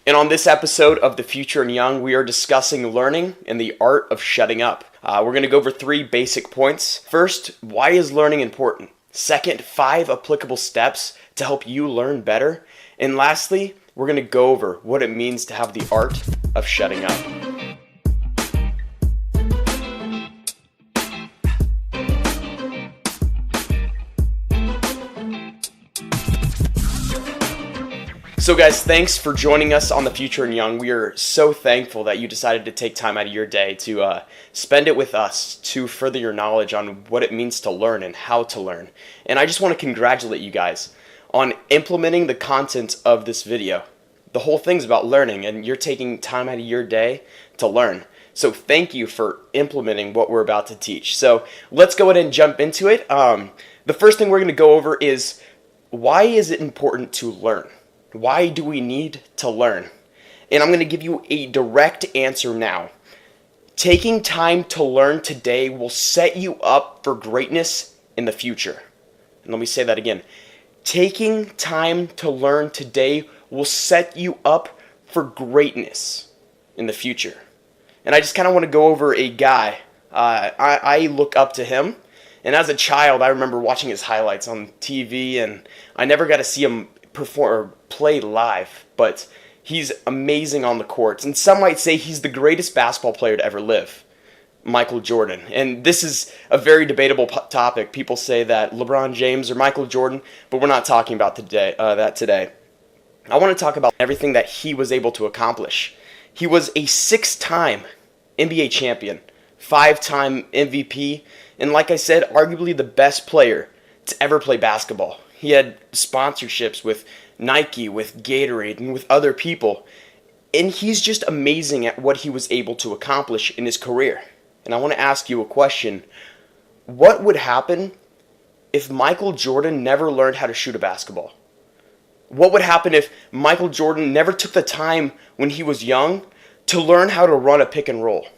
And on this episode of The Future and Young, we are discussing learning and the art of shutting up. We're going to go over 3 basic points. First, why is learning important? Second, 5 applicable steps to help you learn better. And lastly, we're going to go over what it means to have the art of shutting up. So guys, thanks for joining us on The Future and Young. We are so thankful that you decided to take time out of your day to spend it with us to further your knowledge on what it means to learn and how to learn. And I just want to congratulate you guys on implementing the content of this video. The whole thing's about learning, and you're taking time out of your day to learn. So thank you for implementing what we're about to teach. So let's go ahead and jump into it. The first thing we're going to go over is, why is it important to learn? Why do we need to learn? And I'm going to give you a direct answer now. Taking time to learn today will set you up for greatness in the future. And let me say that again. Taking time to learn today will set you up for greatness in the future. And I just kind of want to go over a guy. I look up to him. And as a child, I remember watching his highlights on TV, and I never got to see him perform or play live, but he's amazing on the courts, and some might say he's the greatest basketball player to ever live, Michael Jordan. And this is a very debatable topic. People say that LeBron James or Michael Jordan, but we're not talking about that today. I want to talk about everything that he was able to accomplish. He was a 6-time NBA champion, 5-time MVP, and like I said, arguably the best player to ever play basketball. He had sponsorships with Nike, with Gatorade, and with other people. And he's just amazing at what he was able to accomplish in his career. And I want to ask you a question. What would happen if Michael Jordan never learned how to shoot a basketball? What would happen if Michael Jordan never took the time when he was young to learn how to run a pick and roll?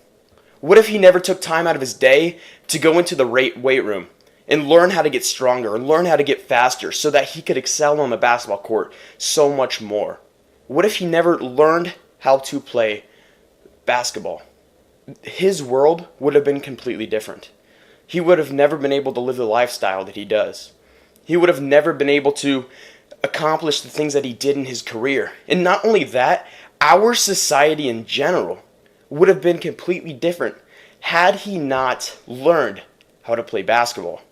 What if he never took time out of his day to go into the weight room and learn how to get stronger and learn how to get faster so that he could excel on the basketball court so much more? What if he never learned how to play basketball? His world would have been completely different. He would have never been able to live the lifestyle that he does. He would have never been able to accomplish the things that he did in his career. And not only that, our society in general would have been completely different had he not learned how to play basketball.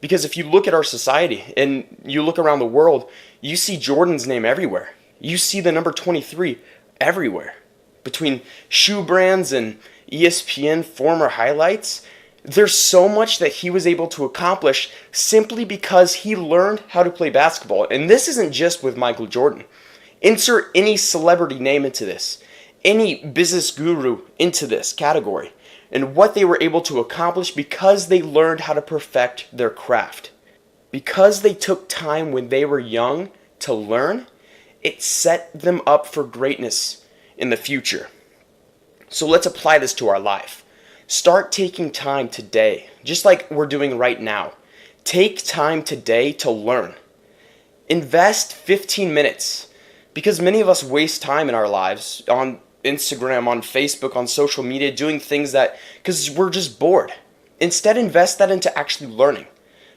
Because if you look at our society and you look around the world, you see Jordan's name everywhere. You see the number 23 everywhere. Between shoe brands and ESPN former highlights, there's so much that he was able to accomplish simply because he learned how to play basketball. And this isn't just with Michael Jordan. Insert any celebrity name into this, any business guru into this category, and what they were able to accomplish because they learned how to perfect their craft. Because they took time when they were young to learn, it set them up for greatness in the future. So let's apply this to our life. Start taking time today, just like we're doing right now. Take time today to learn. Invest 15 minutes, because many of us waste time in our lives on Instagram, on Facebook, on social media, doing things that, because we're just bored. Instead, invest that into actually learning.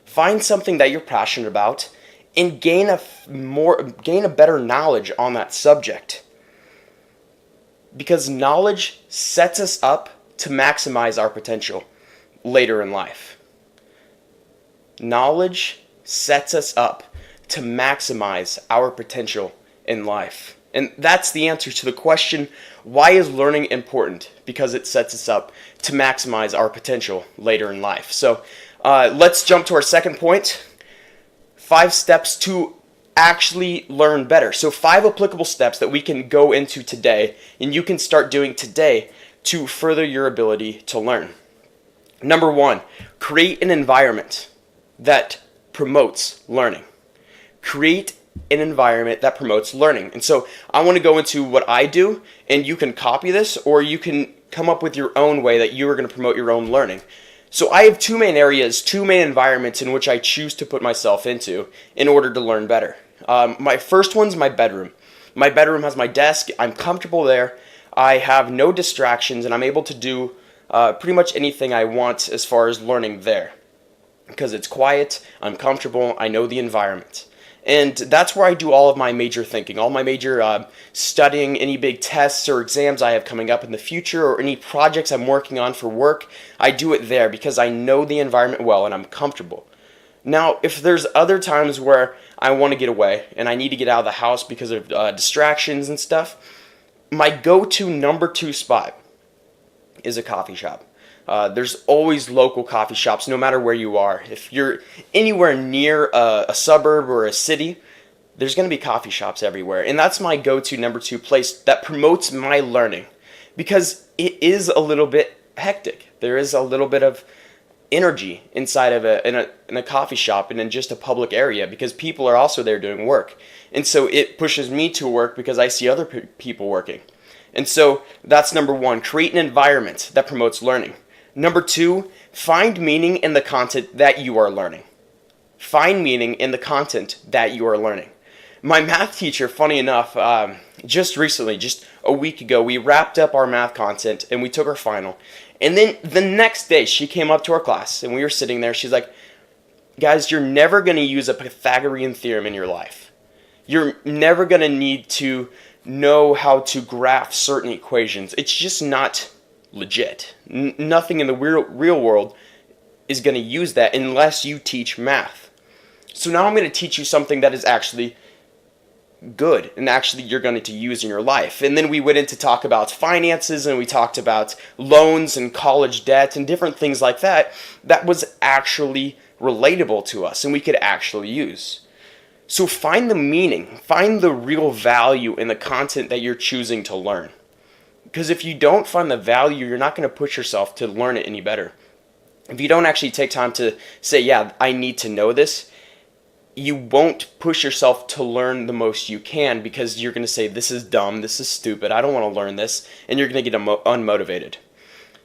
Find something that you're passionate about and gain a better knowledge on that subject. Because knowledge sets us up to maximize our potential later in life. Knowledge sets us up to maximize our potential in life. And that's the answer to the question, why is learning important? Because it sets us up to maximize our potential later in life. So let's jump to our second point, 5 steps to actually learn better. So 5 applicable steps that we can go into today and you can start doing today to further your ability to learn. Number 1, create an environment that promotes learning. Create an environment that promotes learning. And so I want to go into what I do, and you can copy this, or you can come up with your own way that you are going to promote your own learning. So I have 2 main areas, 2 main environments in which I choose to put myself into in order to learn better. My first one's my bedroom. My bedroom has my desk. I'm comfortable there. I have no distractions, and I'm able to do pretty much anything I want as far as learning there. Because it's quiet, I'm comfortable, I know the environment. And that's where I do all of my major thinking, all my major studying, any big tests or exams I have coming up in the future, or any projects I'm working on for work. I do it there because I know the environment well and I'm comfortable. Now, if there's other times where I want to get away and I need to get out of the house because of distractions and stuff, my go-to number 2 spot is a coffee shop. There's always local coffee shops no matter where you are. If you're anywhere near a suburb or a city, there's going to be coffee shops everywhere. And that's my go-to number 2 place that promotes my learning, because it is a little bit hectic. There is a little bit of energy inside of in a coffee shop and in just a public area, because people are also there doing work. And so it pushes me to work because I see other people working. And so that's number 1, create an environment that promotes learning. Number 2, find meaning in the content that you are learning. Find meaning in the content that you are learning. My math teacher, funny enough, just recently, just a week ago, we wrapped up our math content and we took our final. And then the next day, she came up to our class and we were sitting there. She's like, guys, you're never going to use a Pythagorean theorem in your life. You're never going to need to know how to graph certain equations. It's just not legit. Nothing in the real world is going to use that unless you teach math. So now I'm going to teach you something that is actually good and actually you're going to use in your life. And then we went into talk about finances, and we talked about loans and college debt and different things like that was actually relatable to us and we could actually use. So find the meaning, find the real value in the content that you're choosing to learn. Because if you don't find the value, you're not going to push yourself to learn it any better. If you don't actually take time to say, yeah, I need to know this, you won't push yourself to learn the most you can, because you're going to say, this is dumb, this is stupid, I don't want to learn this, and you're going to get unmotivated.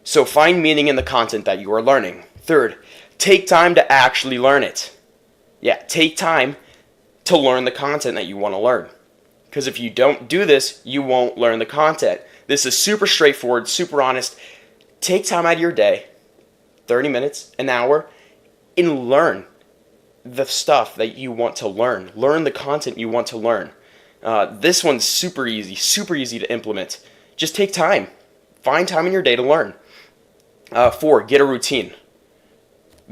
So find meaning in the content that you are learning. 3rd, take time to actually learn it. Yeah, take time to learn the content that you want to learn. Because if you don't do this, you won't learn the content. This is super straightforward, super honest. Take time out of your day, 30 minutes, an hour, and learn the stuff that you want to learn. Learn the content you want to learn. This one's super easy to implement. Just take time. Find time in your day to learn. 4, get a routine.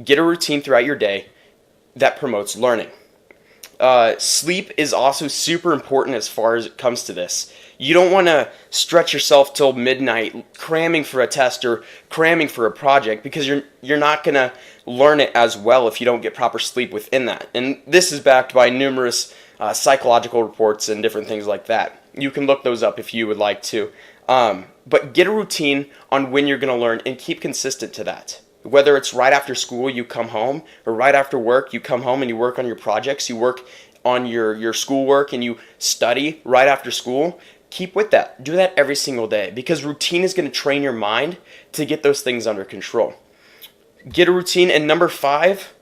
Get a routine throughout your day that promotes learning. Sleep is also super important as far as it comes to this. You don't want to stretch yourself till midnight cramming for a test or cramming for a project, because you're not going to learn it as well if you don't get proper sleep within that. And this is backed by numerous psychological reports and different things like that. You can look those up if you would like to. But get a routine on when you're going to learn and keep consistent to that. Whether it's right after school, you come home, or right after work, you come home and you work on your projects, you work on your schoolwork and you study right after school. Keep with that. Do that every single day, because routine is going to train your mind to get those things under control. Get a routine. And number 5,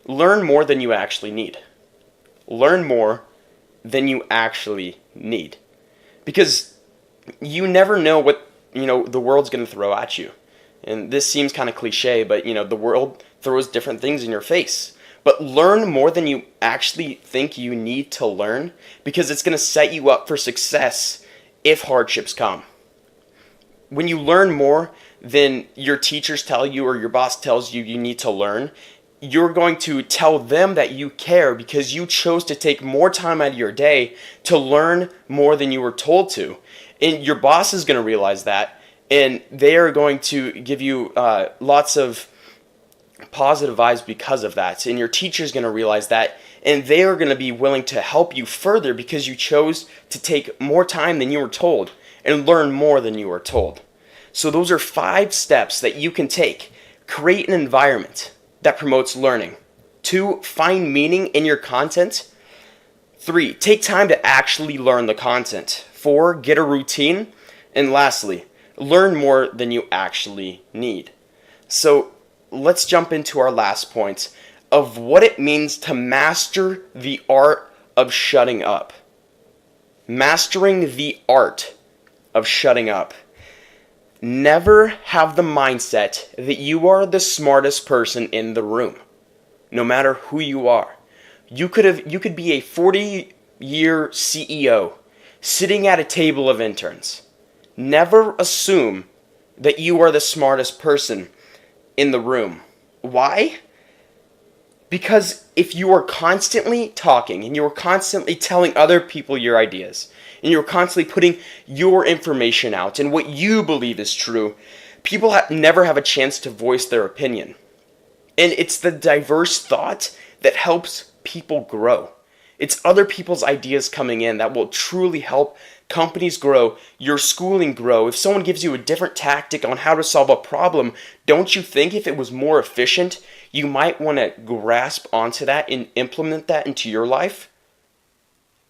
learn more than you actually need. Learn more than you actually need. Because you never know what the world's going to throw at you. And this seems kind of cliche, but the world throws different things in your face. But learn more than you actually think you need to learn, because it's going to set you up for success if hardships come. When you learn more than your teachers tell you or your boss tells you you need to learn, you're going to tell them that you care because you chose to take more time out of your day to learn more than you were told to. And your boss is going to realize that, and they are going to give you lots of positive vibes because of that. And your teacher is going to realize that, and they are going to be willing to help you further because you chose to take more time than you were told and learn more than you were told. So those are 5 steps that you can take. Create an environment that promotes learning. 2, find meaning in your content. 3, take time to actually learn the content. 4, get a routine. And lastly, learn more than you actually need. So let's jump into our last point of what it means to master the art of shutting up. Mastering the art of shutting up. Never have the mindset that you are the smartest person in the room, no matter who you are. You could be a 40-year CEO sitting at a table of interns. Never assume that you are the smartest person in the room. Why? Because if you are constantly talking and you are constantly telling other people your ideas and you're constantly putting your information out and what you believe is true, people never have a chance to voice their opinion. And it's the diverse thought that helps people grow. It's other people's ideas coming in that will truly help companies grow, your schooling grow. If someone gives you a different tactic on how to solve a problem, don't you think if it was more efficient, you might want to grasp onto that and implement that into your life?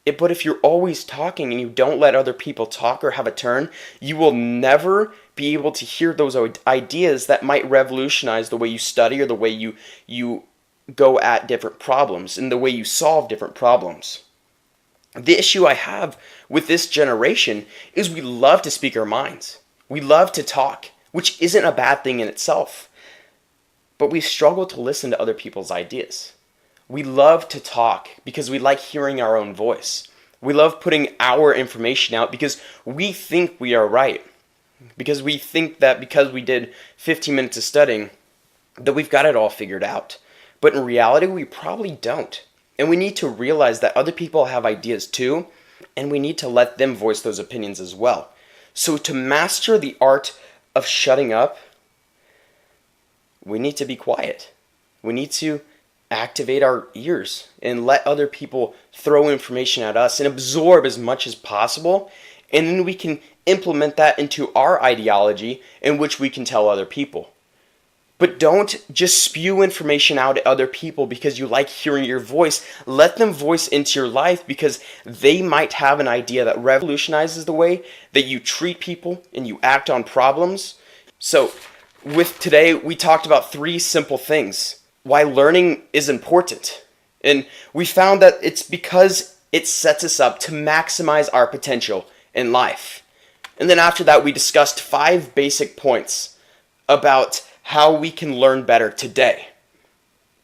But if you're always talking and you don't let other people talk or have a turn, you will never be able to hear those ideas that might revolutionize the way you study or the way you go at different problems and the way you solve different problems. The issue I have with this generation is we love to speak our minds. We love to talk, which isn't a bad thing in itself. But we struggle to listen to other people's ideas. We love to talk because we like hearing our own voice. We love putting our information out because we think we are right. Because we think that because we did 15 minutes of studying, that we've got it all figured out. But in reality, we probably don't. And we need to realize that other people have ideas too, and we need to let them voice those opinions as well. So to master the art of shutting up, we need to be quiet. We need to activate our ears and let other people throw information at us and absorb as much as possible, and then we can implement that into our ideology in which we can tell other people. But don't just spew information out at other people because you like hearing your voice. Let them voice into your life because they might have an idea that revolutionizes the way that you treat people and you act on problems. So with today, we talked about 3 simple things. Why learning is important. And we found that it's because it sets us up to maximize our potential in life. And then after that, we discussed 5 basic points about how we can learn better today.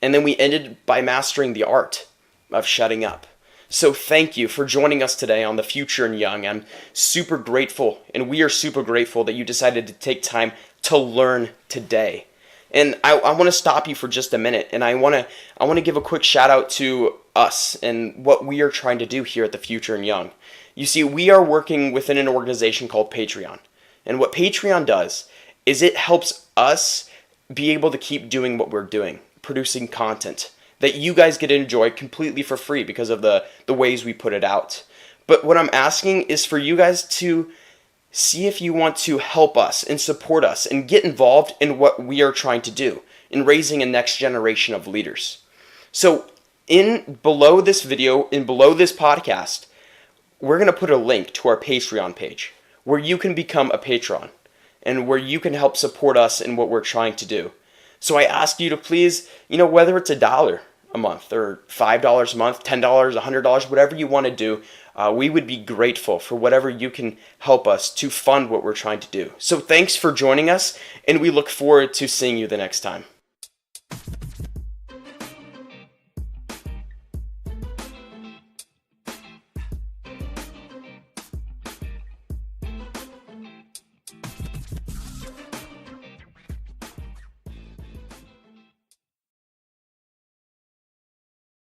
And then we ended by mastering the art of shutting up. So thank you for joining us today on The Future and Young. I'm super grateful, and we are super grateful that you decided to take time to learn today. And I want to stop you for just a minute, and I want to give a quick shout out to us and what we are trying to do here at The Future and Young. You see, we are working within an organization called Patreon. And what Patreon does is it helps us be able to keep doing what we're doing, producing content that you guys get to enjoy completely for free because of the ways we put it out. But what I'm asking is for you guys to see if you want to help us and support us and get involved in what we are trying to do in raising a next generation of leaders. So below this video, below this podcast, we're going to put a link to our Patreon page where you can become a patron and where you can help support us in what we're trying to do. So I ask you to please, whether it's $1 a month or $5 a month, $10, $100, whatever you want to do, we would be grateful for whatever you can help us to fund what we're trying to do. So thanks for joining us, and we look forward to seeing you the next time.